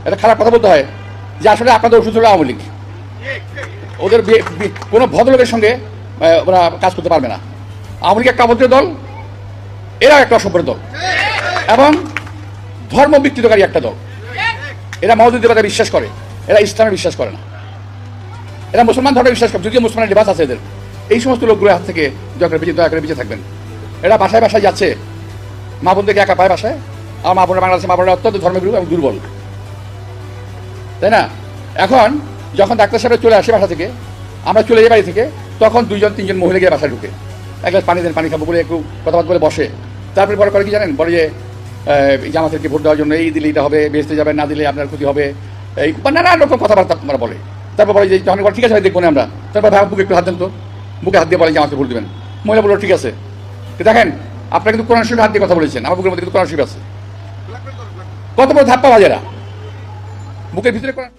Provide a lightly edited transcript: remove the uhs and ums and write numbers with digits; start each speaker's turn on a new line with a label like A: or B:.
A: এটা খারাপ কথা বলতে হয় যে আসলে আপনাদের ওষুধ হলো আওয়ামী লীগ, ওদের কোনো ভদ্রলোকের সঙ্গে ওরা কাজ করতে পারবে না। আওয়ামী লীগ একটা অভদ্র দল, এরাও একটা অসভ্য দল এবং ধর্ম বিকৃতকারী একটা দল। এরা মওদুদিবাদে বিশ্বাস করে, এরা ইসলামে বিশ্বাস করে না, এরা মুসলমান ধর্মে বিশ্বাস করে, যদিও মুসলমানের লিবাস আছে এদের। এই সমস্ত লোকগুলোর হাত থেকে দয়া করে বেঁচে থাকবেন। এরা বাসায় বাসায় যাচ্ছে, মা বোনদেরকে একা পায় বাসায়। আর মা বোনরা বাংলাদেশে মা বোনরা অত্যন্ত ধর্মবিরূপ এবং দুর্বল, তাই না? এখন যখন ডাক্তার সাহেব চলে আসে বাসা থেকে, আমরা চলে যাই বাড়ি থেকে, তখন 2-3জন মহিলা গিয়ে বাসায় ঢুকে এক গ্লাস পানি দেন, পানি খাবো বলে একটু কথাবার্তা বলে বসে। তারপরে পরে করে কি জানেন, বলে যে জামাতেরকে ভোট দেওয়ার জন্য এই দিলে এটা হবে, বেসতে যাবেন, না দিলে আপনার ক্ষতি হবে, এই নানান রকম কথাবার্তা আমরা বলে। তারপর বলে যে যখন ঠিক আছে দেখবো না আমরা, তারপর ভাই বুকে একটু হাত দেন তো, বুকে হাত দিয়ে বলে জামাতকে ভোট দেবেন। মহিলা বললো ঠিক আছে। দেখেন আপনারা কিন্তু কোরআন শরীফে হাত দিয়ে কথা বলেছেন, আমার বুকের মধ্যে কিন্তু কোরআন শরীফ আছে। কত বড় ধাপ্পা বাজেরা বুকের ভিতরে কোরআন।